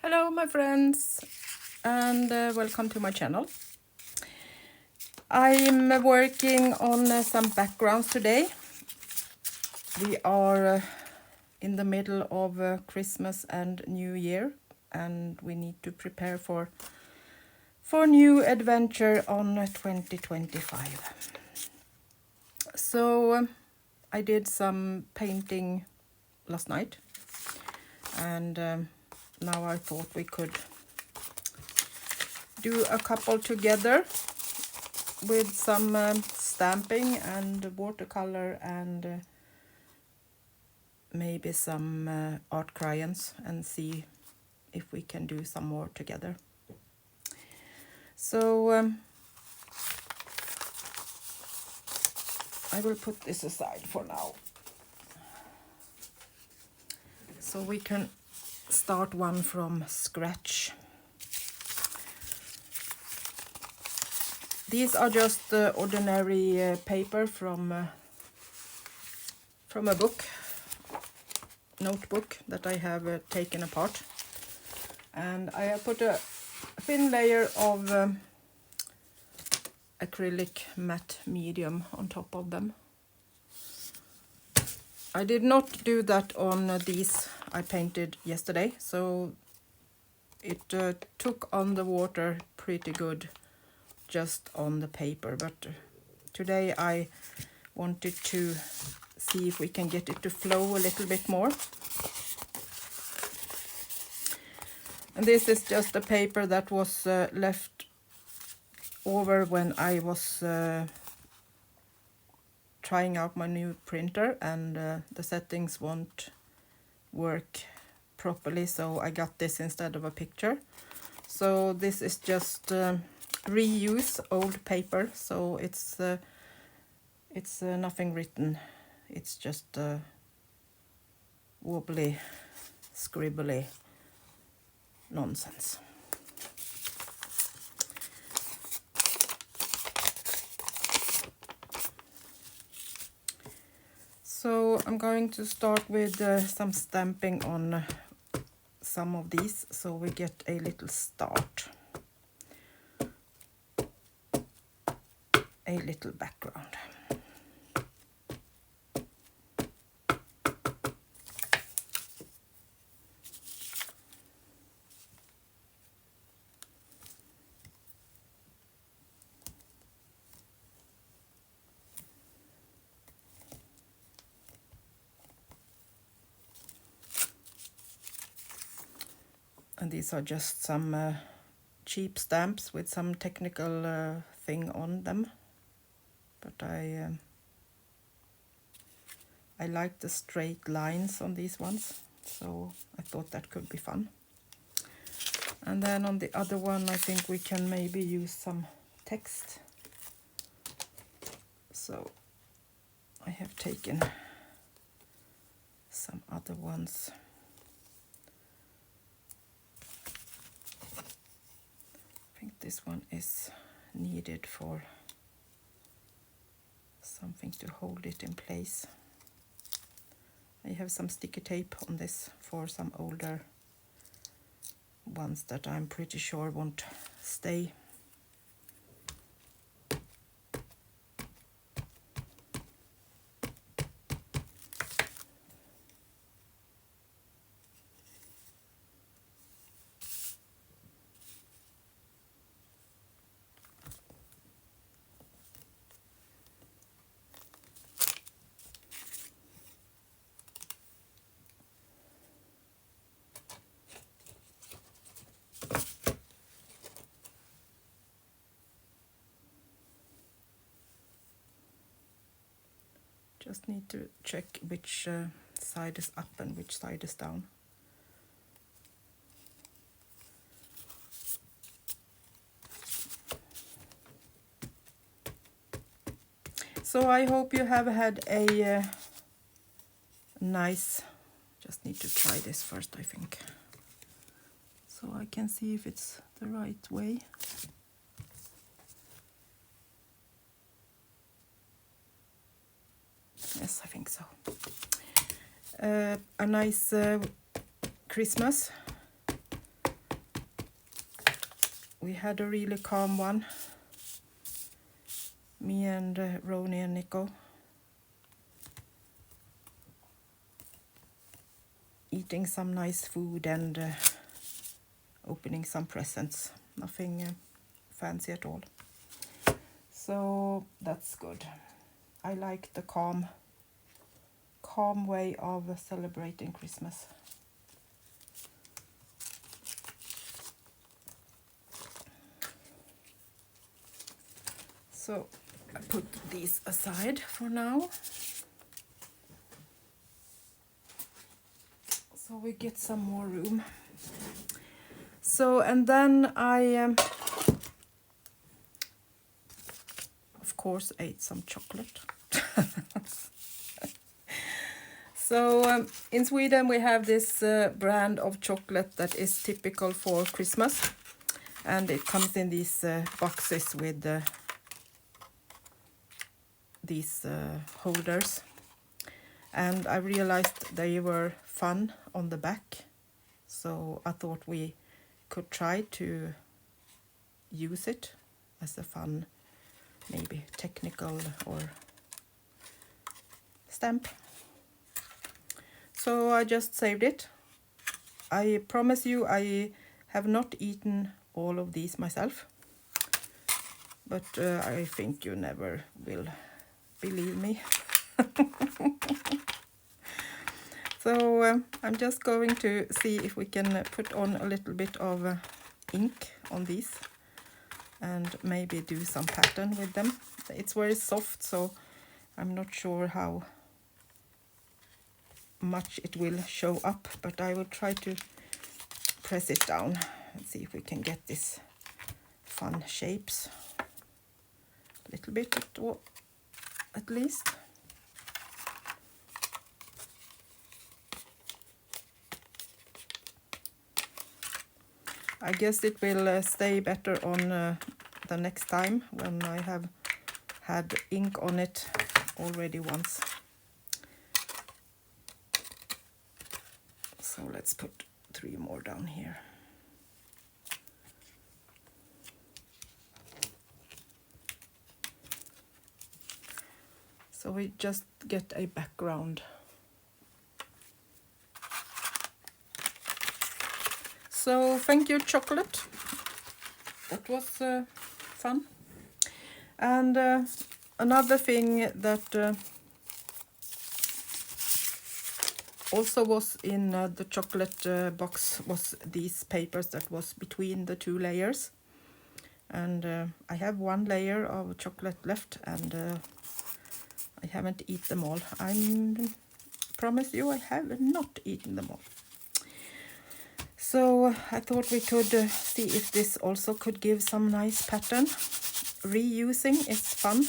Hello my friends, and welcome to my channel. I'm working on some backgrounds today. We are in the middle of Christmas and New Year, and we need to prepare for new adventure on 2025. So I did some painting last night, and now I thought we could do a couple together with some stamping and watercolor and maybe some art crayons, and see if we can do some more together. So I will put this aside for now, so we can start one from scratch. These are just ordinary paper from a notebook that I have taken apart, and I have put a thin layer of acrylic matte medium on top of them. I did not do that on these I painted yesterday, so it took on the water pretty good just on the paper, but today I wanted to see if we can get it to flow a little bit more. And this is just a paper that was left over when I was trying out my new printer, and the settings won't work properly, so I got this instead of a picture. So this is just reuse old paper, so it's nothing written, it's just wobbly, scribbly nonsense. So I'm going to start with some stamping on some of these, so we get a little start, a little background. And these are just some cheap stamps with some technical thing on them, but I like the straight lines on these ones, so I thought that could be fun. And then on the other one I think we can maybe use some text, so I have taken some other ones. I think this one is needed for something to hold it in place. I have some sticky tape on this for some older ones that I'm pretty sure won't stay. Just need to check which side is up and which side is down. So I hope you have had a nice, just need to try this first I think, so I can see if it's the right way. Yes, I think so. A nice Christmas we had a really calm one. Me and Roni and Nico. Eating some nice food and opening some presents. Nothing fancy at all. So that's good. I like the calm way of celebrating Christmas. So I put these aside for now. So we get some more room. So, and then I, of course, ate some chocolate. So in Sweden we have this brand of chocolate that is typical for Christmas. And it comes in these boxes with these holders. And I realized they were fun on the back. So I thought we could try to use it as a fun, maybe technical or stamp. So I just saved it. I promise you I have not eaten all of these myself. But I think you never will believe me. So I'm just going to see if we can put on a little bit of ink on these and maybe do some pattern with them. It's very soft, so I'm not sure how much it will show up, but I will try to press it down and see if we can get this fun shapes a little bit at least. I guess it will stay better on the next time when I have had ink on it already once. So let's put 3 more down here. So we just get a background. So thank you, chocolate. That was fun. And another thing that also was in the chocolate box was these papers that was between the 2 layers. And I have 1 layer of chocolate left, and I haven't eaten them all. I promise you I have not eaten them all. So I thought we could see if this also could give some nice pattern. Reusing is fun.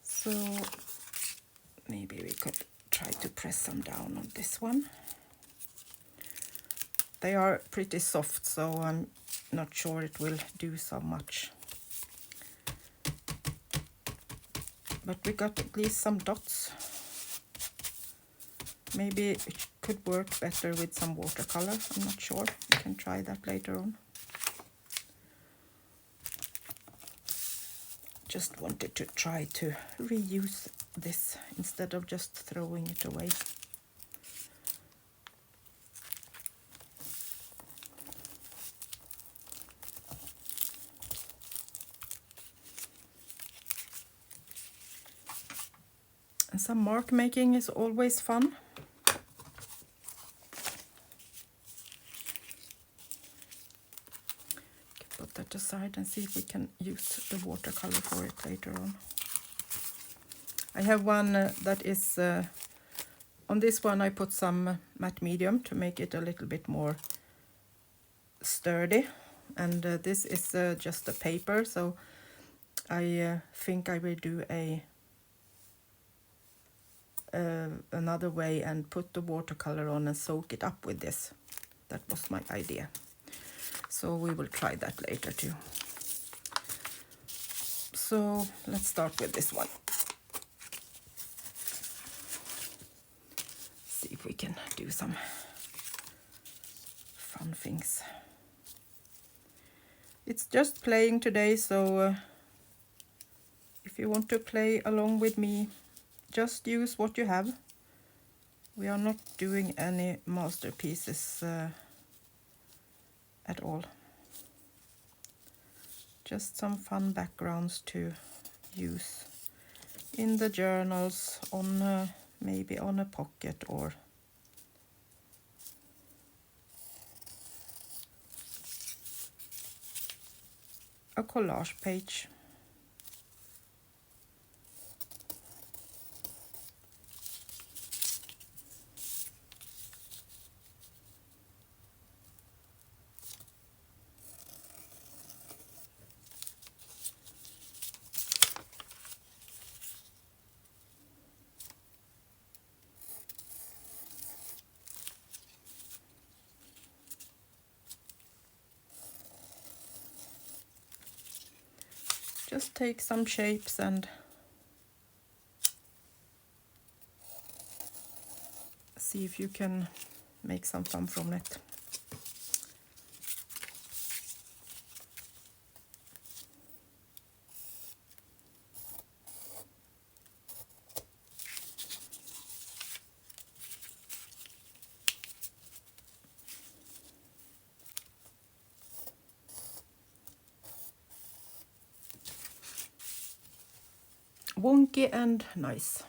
So maybe we could try to press some down on this one. They are pretty soft, so I'm not sure it will do so much. But we got at least some dots. Maybe it could work better with some watercolor. I'm not sure. We can try that later on. Just wanted to try to reuse this instead of just throwing it away. And some mark making is always fun. Put that aside and see if we can use the watercolor for it later on. I have one that is, on this one I put some matte medium to make it a little bit more sturdy. And this is just a paper, so I think I will do another way and put the watercolor on and soak it up with this. That was my idea. So we will try that later too. So let's start with this one. See if we can do some fun things. It's just playing today, so if you want to play along with me, just use what you have. We are not doing any masterpieces at all. Just some fun backgrounds to use in the journals, on maybe on a pocket or a collage page. Just take some shapes and see if you can make some fun from it. Wonky and nice.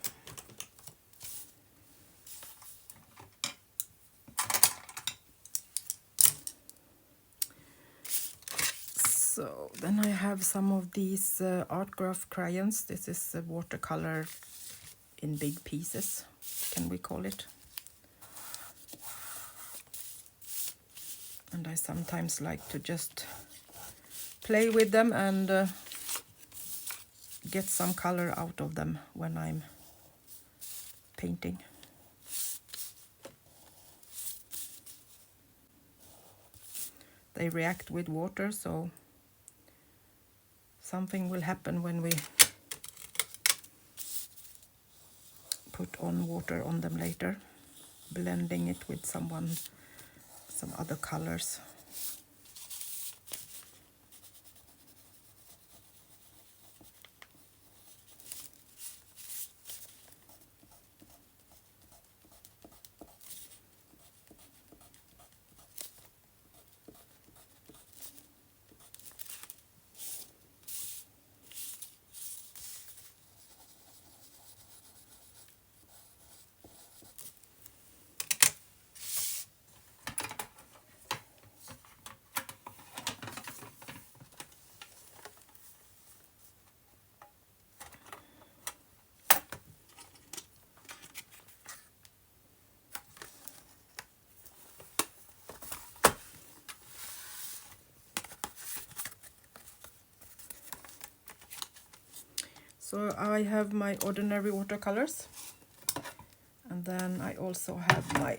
So then I have some of these art graph crayons. This is watercolor in big pieces, can we call it. And I sometimes like to just play with them and get some color out of them when I'm painting. They react with water, so something will happen when we put on water on them later, blending it with some other colors. So I have my ordinary watercolors, and then I also have my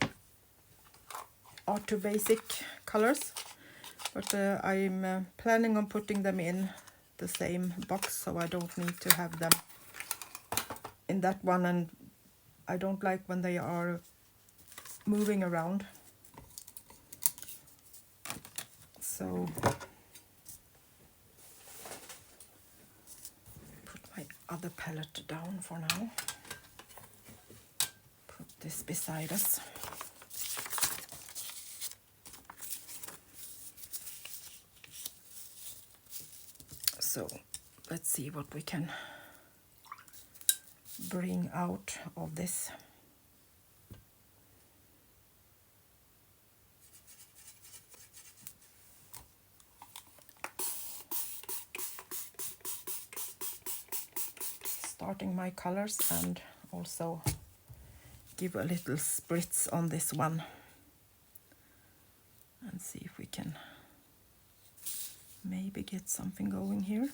Art2Basic colors, but I'm planning on putting them in the same box, so I don't need to have them in that one, and I don't like when they are moving around. So put my other palette down for now. Put this beside us. So let's see what we can bring out of this. Starting my colors and also give a little spritz on this one and see if we can maybe get something going here.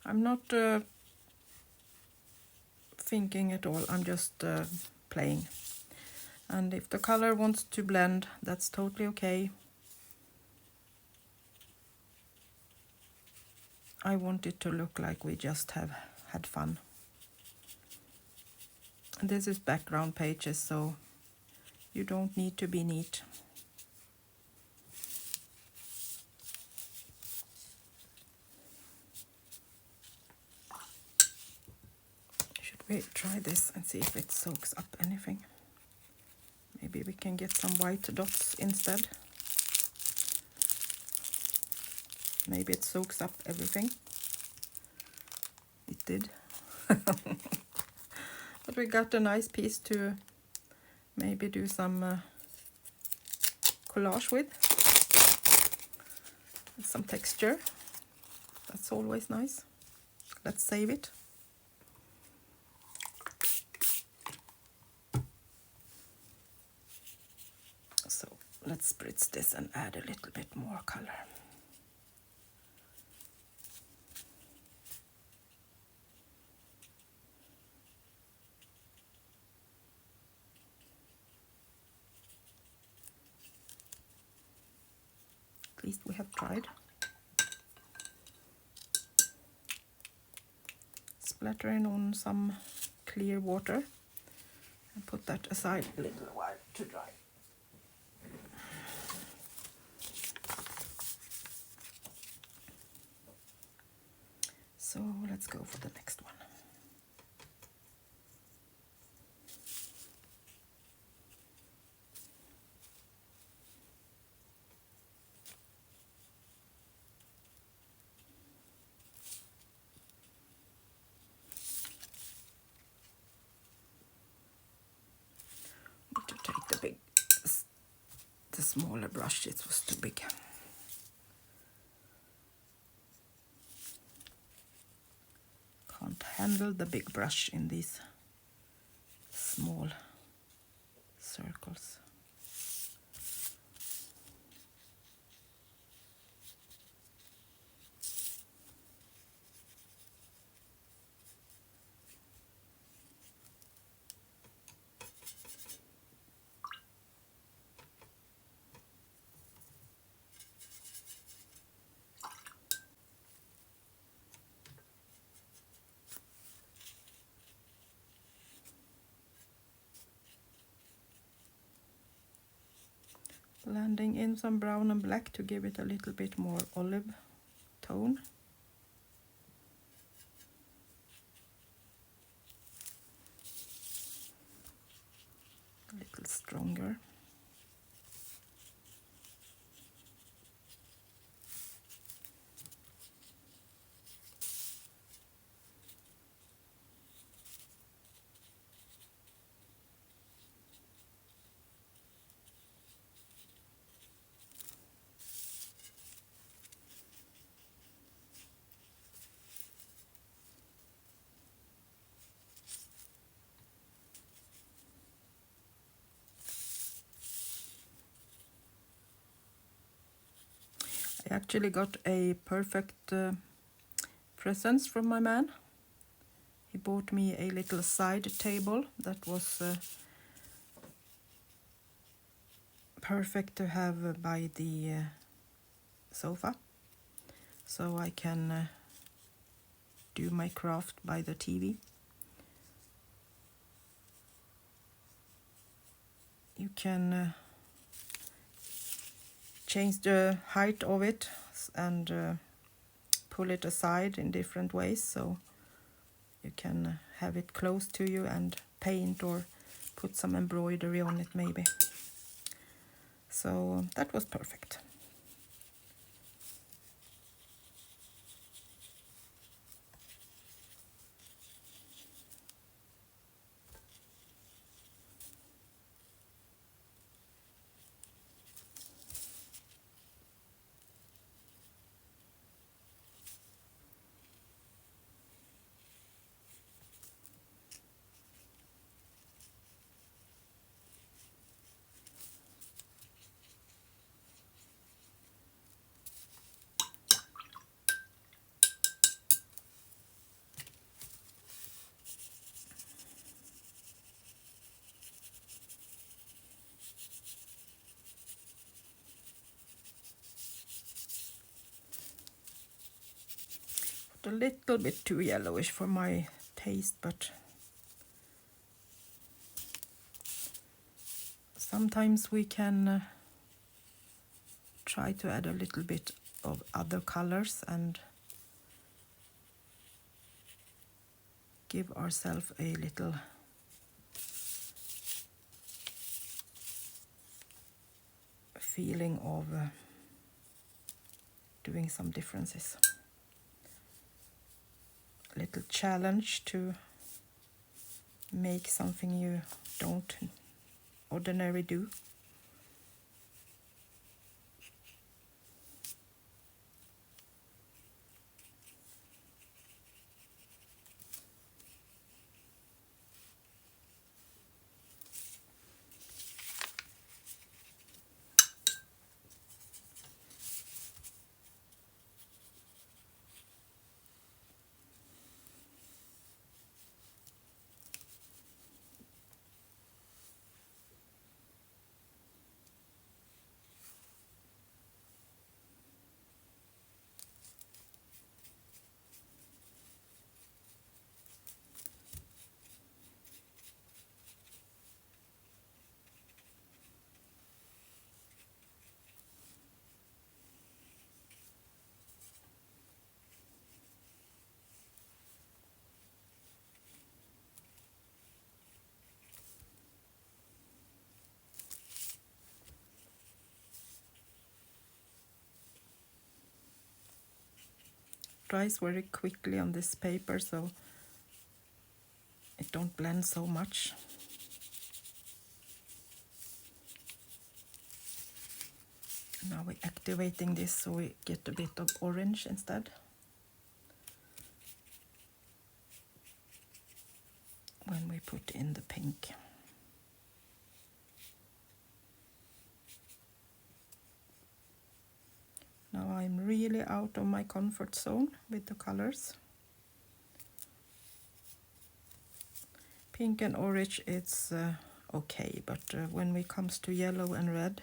I'm not thinking at all, I'm just playing. And if the color wants to blend, that's totally okay. I want it to look like we just have had fun. And this is background pages, so you don't need to be neat. Should we try this and see if it soaks up anything? Maybe we can get some white dots instead. Maybe it soaks up everything. It did. But we got a nice piece to maybe do some collage with. Some texture. That's always nice. Let's save it. So let's spritz this and add a little bit more color. At least we have tried. Splattering on some clear water and put that aside a little while to dry. So let's go for the next one. Need to take the smaller brush, it was too big. Can't handle the big brush in these small circles. Blending in some brown and black to give it a little bit more olive tone. A little stronger. I actually got a perfect present from my man. He bought me a little side table that was perfect to have by the sofa, so I can do my craft by the TV. You can change the height of it and pull it aside in different ways, so you can have it close to you and paint or put some embroidery on it maybe. So that was perfect. a little bit too yellowish for my taste, but sometimes we can try to add a little bit of other colors and give ourselves a little feeling of doing some differences. A little challenge to make something you don't ordinarily do. Dries very quickly on this paper, so it don't blend so much. Now we're activating this so we get a bit of orange instead. When we put in the pink. Now I'm really out of my comfort zone with the colors. Pink and orange, it's okay, but when it comes to yellow and red,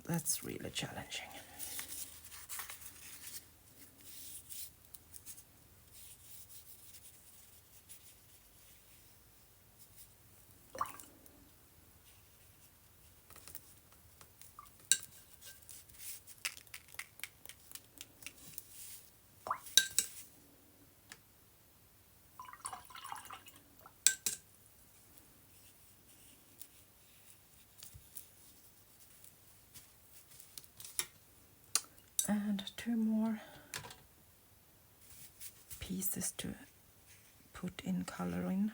that's really challenging. And 2 more pieces to put in color in.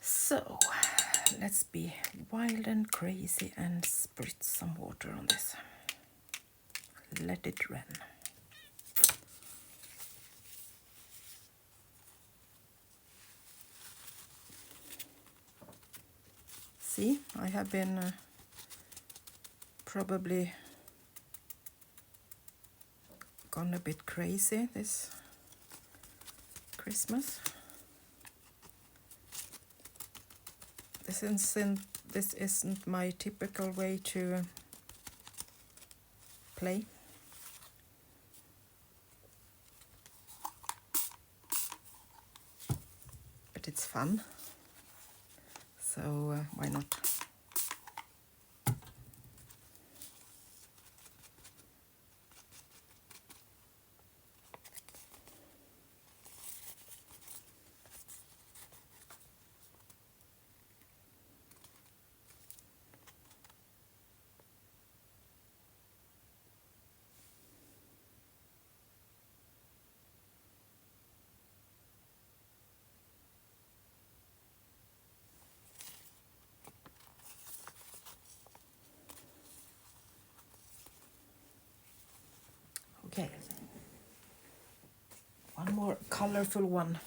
So let's be wild and crazy and spritz some water on this. Let it run. See, I have been probably gone a bit crazy this Christmas. This isn't my typical way to play. But it's fun, so why not? Okay, one more colorful one.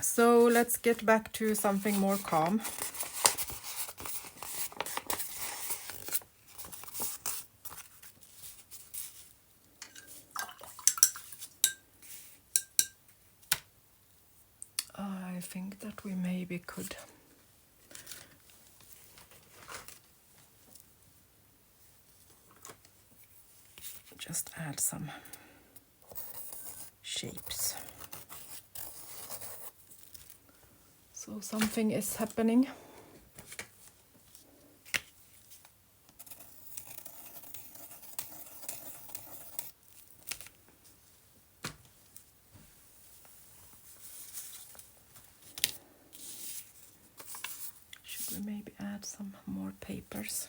So let's get back to something more calm. I think that we maybe could just add some shapes. So something is happening. Should we maybe add some more papers?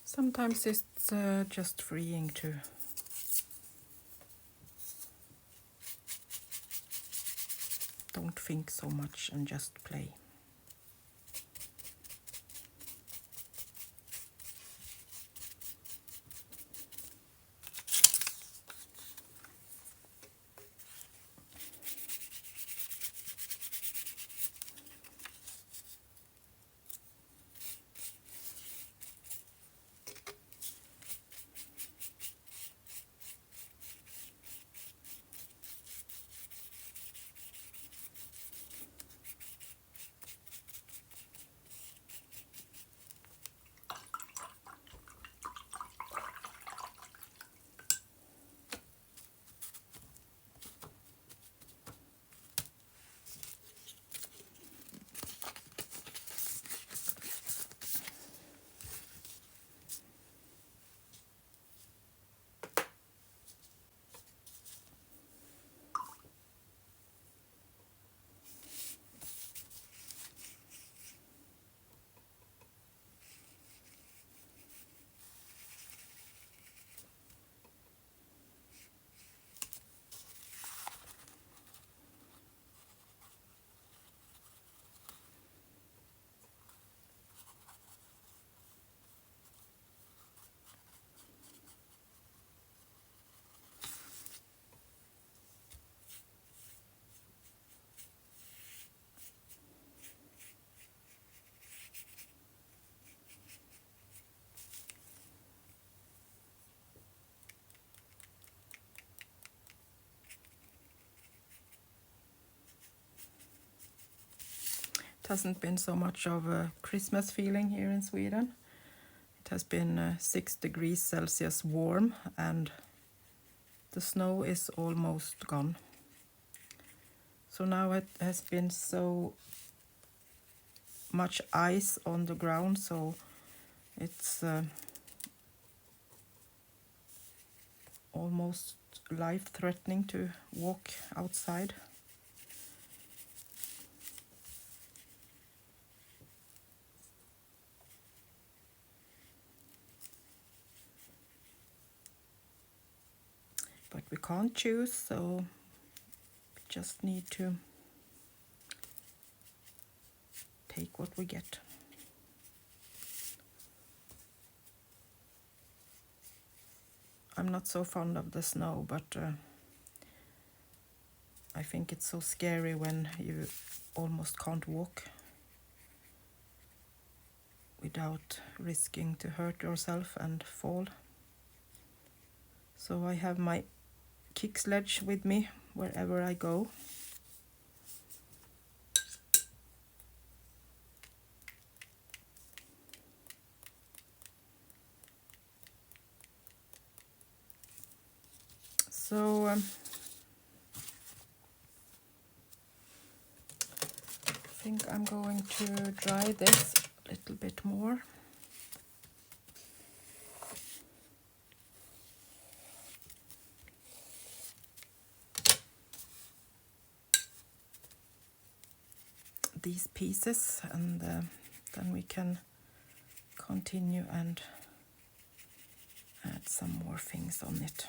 Sometimes it's just freeing to don't think so much and just play. It hasn't been so much of a Christmas feeling here in Sweden. It has been 6 degrees Celsius warm and the snow is almost gone. So now it has been so much ice on the ground, so it's almost life-threatening to walk outside. But we can't choose, so just need to take what we get. I'm not so fond of the snow, but I think it's so scary when you almost can't walk without risking to hurt yourself and fall. So I have my kick sledge with me wherever I go. So I think I'm going to dry this a little bit more. These pieces, and then we can continue and add some more things on it.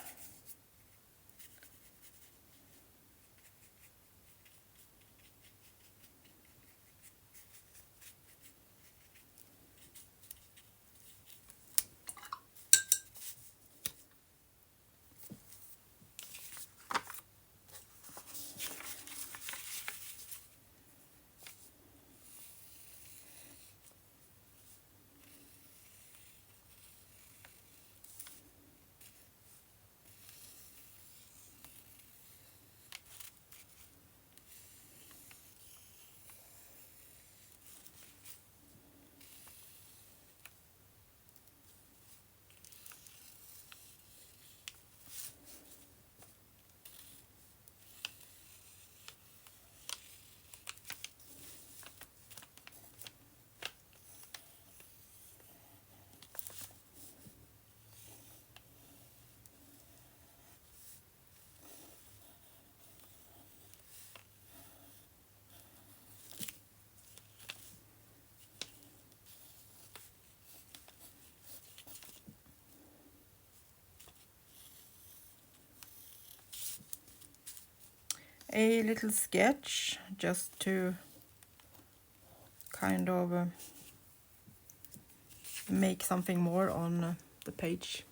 A little sketch just to kind of make something more on the page.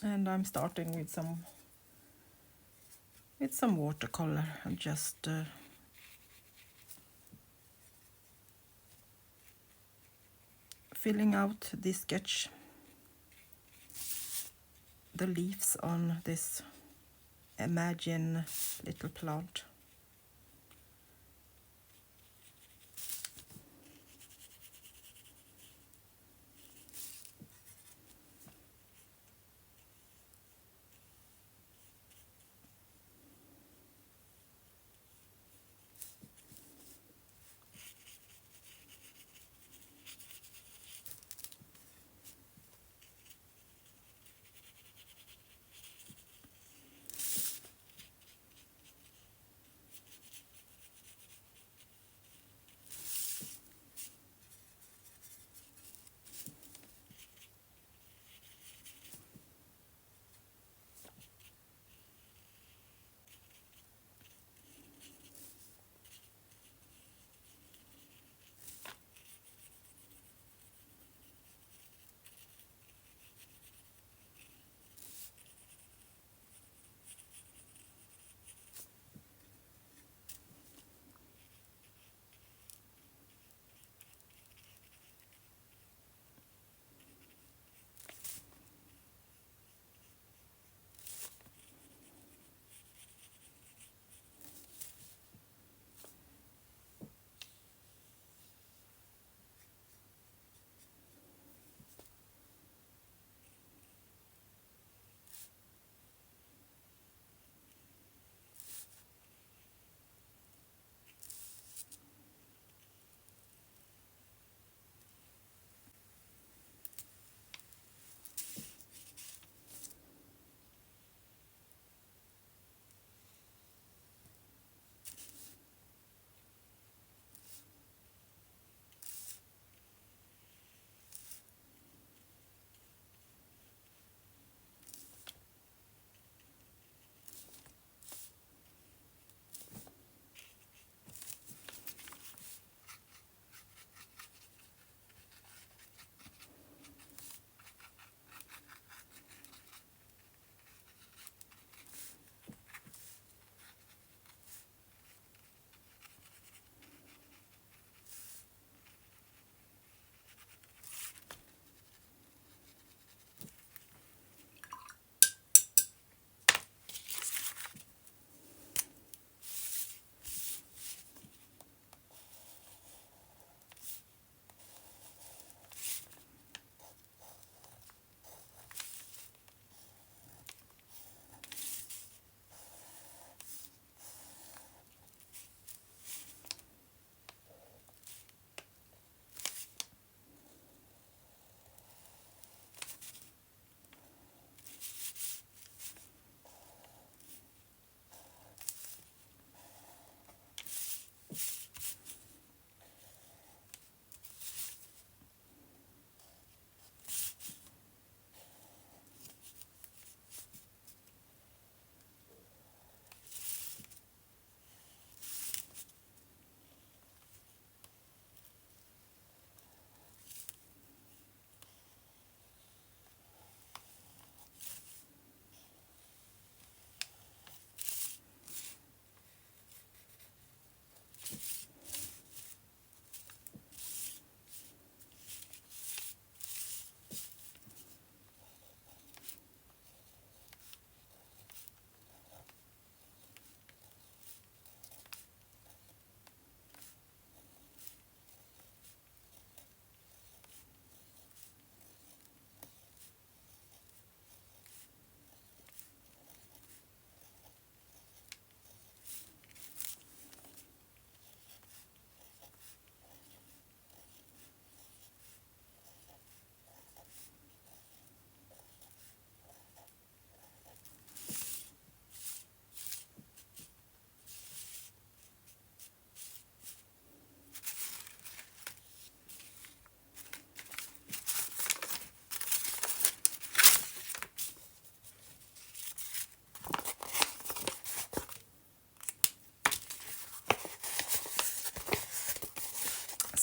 And I'm starting with some watercolor and just filling out this sketch, the leaves on this Imagine little plant.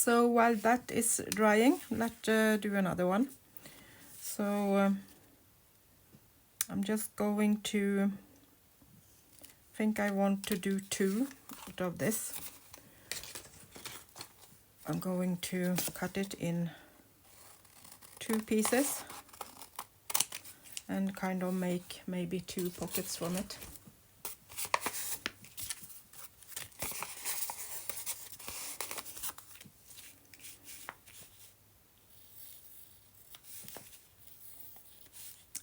So while that is drying, let's do another one. So I'm just going to, think I want to do 2 out of this. I'm going to cut it in 2 pieces and kind of make maybe 2 pockets from it.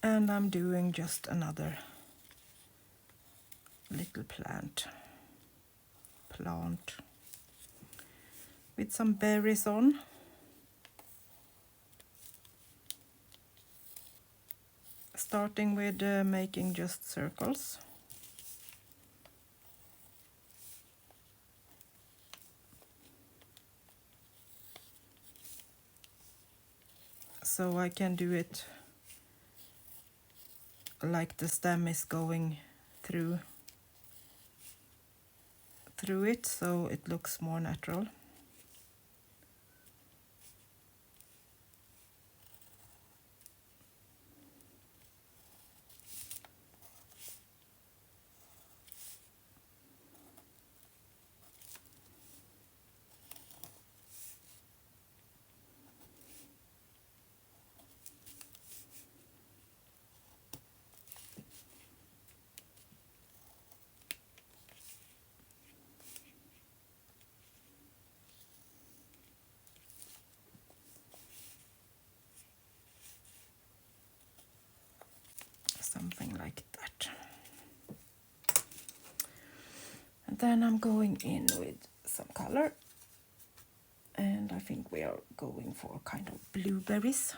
And I'm doing just another little plant with some berries on. Starting with making just circles. So I can do it like the stem is going through it, so it looks more natural. Something like that. And then I'm going in with some color, and I think we are going for kind of blueberries.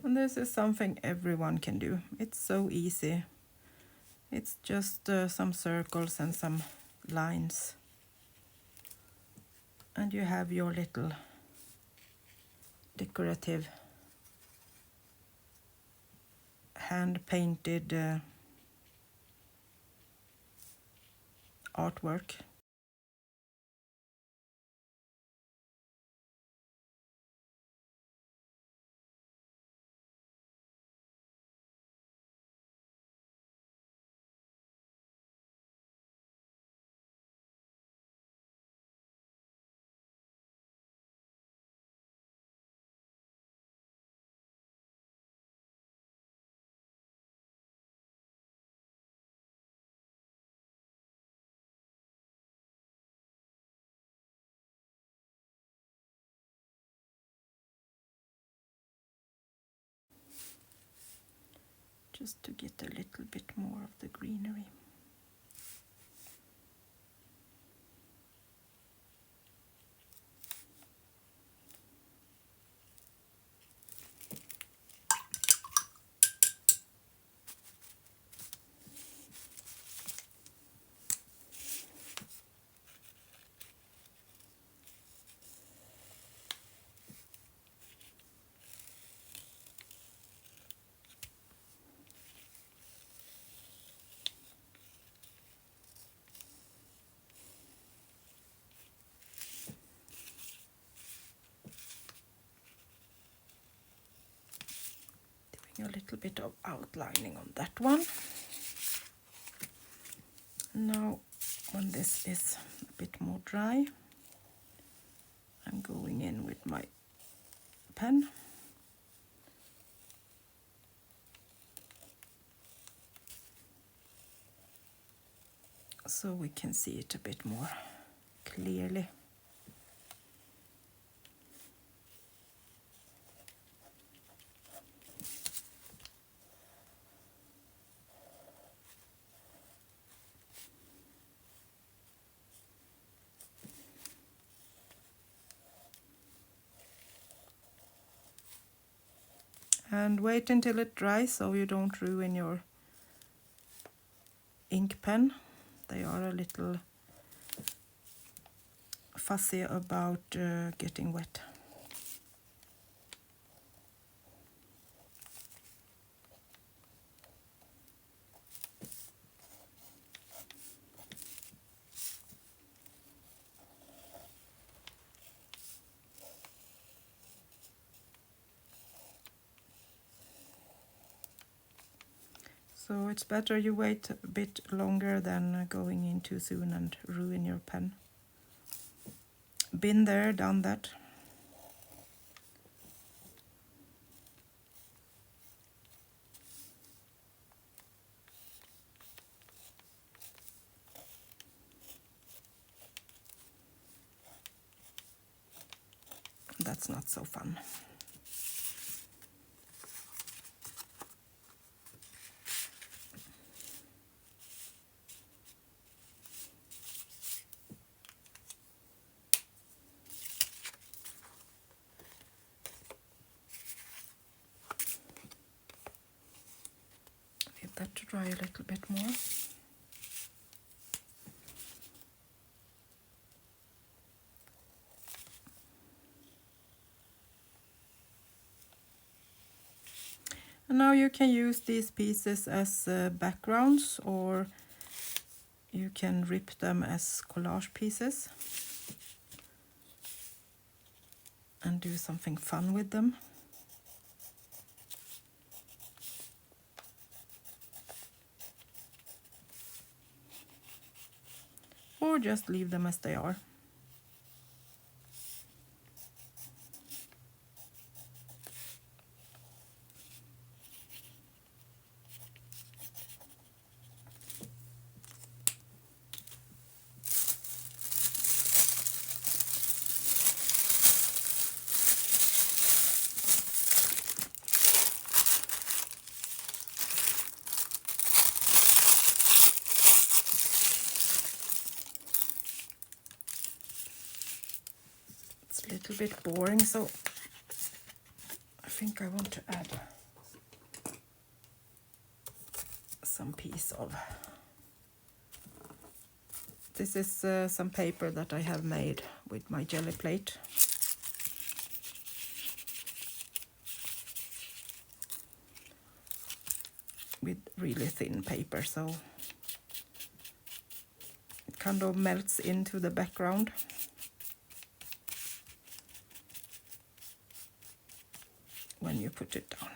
And this is something everyone can do. It's so easy. It's just some circles and some lines. And you have your little decorative hand-painted artwork. Just to get a little bit more of the greenery. A little bit of outlining on that one. Now, when this is a bit more dry, I'm going in with my pen. So we can see it a bit more clearly. And wait until it dries so you don't ruin your ink pen. They are a little fussy about getting wet. So it's better you wait a bit longer than going in too soon and ruin your pen. Been there, done that. That's not so fun. Leave that to dry a little bit more. And now you can use these pieces as backgrounds, or you can rip them as collage pieces and do something fun with them. Or just leave them as they are. It's a little bit boring, so I think I want to add some piece of... This is some paper that I have made with my jelly plate. With really thin paper, so it kind of melts into the background. When you put it down.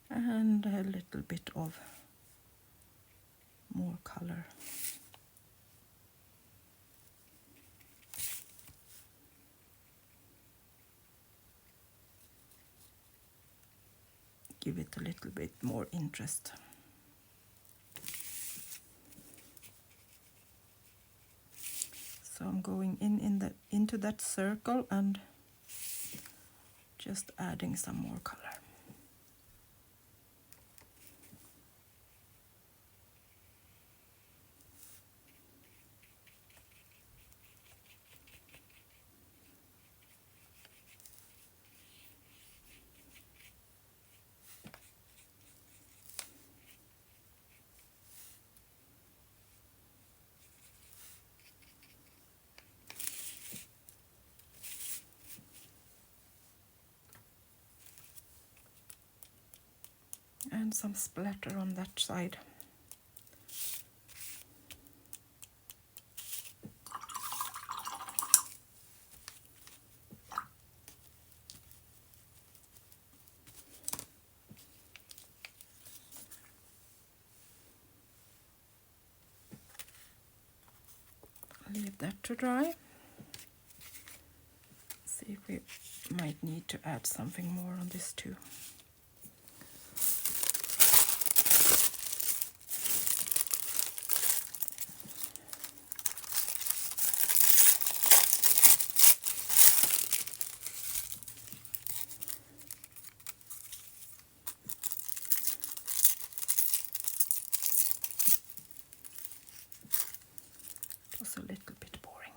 And a little bit of more color. Give it a little bit more interest. So I'm going into that circle and just adding some more color. And some splatter on that side. Leave that to dry. See if we might need to add something more on this too. It was a little bit boring.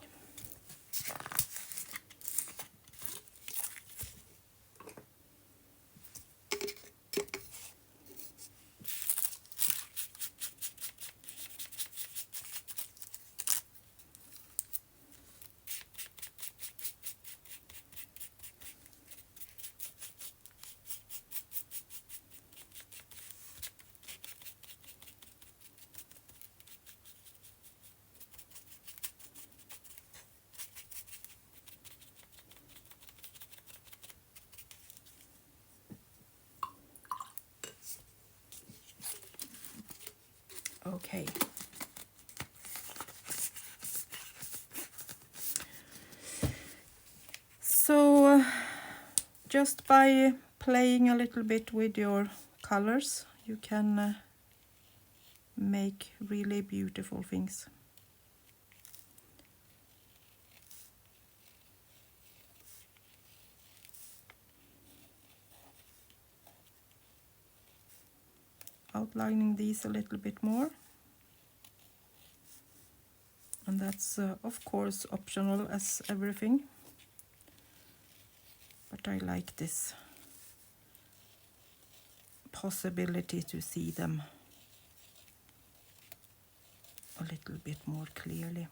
Okay. So just by playing a little bit with your colors, you can make really beautiful things. Outlining these a little bit more. And that's of course optional as everything. But I like this possibility to see them a little bit more clearly.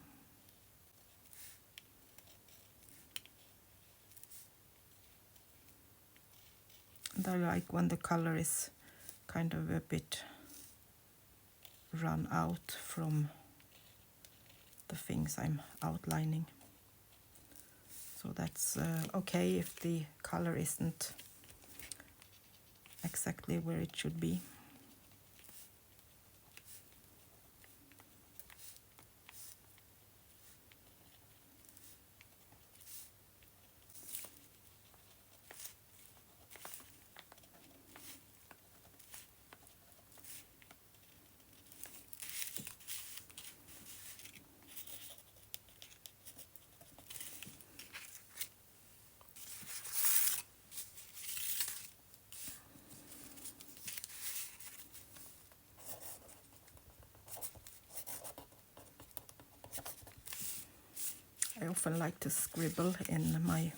And I like when the color is kind of a bit run out from the things I'm outlining. So that's okay if the color isn't exactly where it should be. I often like to scribble in my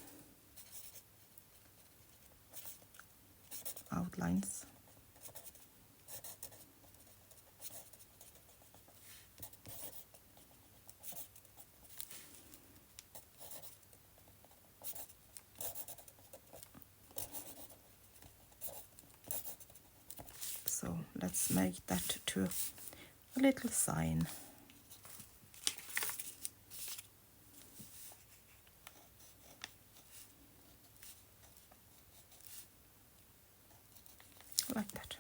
outlines. So let's make that to a little sign. Like that.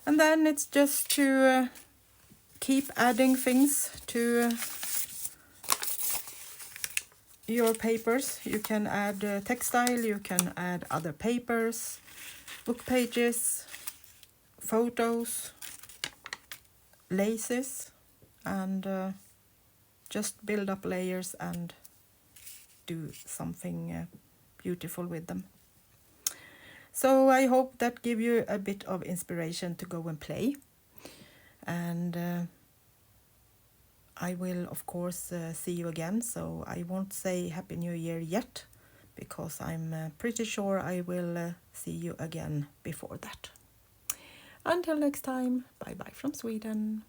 And then it's just to keep adding things to your papers. You can add textile, you can add other papers, book pages, photos, laces, and just build up layers and do something beautiful with them. So I hope that give you a bit of inspiration to go and play. And I will, of course, see you again. So I won't say Happy New Year yet, because I'm pretty sure I will see you again before that. Until next time, bye bye from Sweden.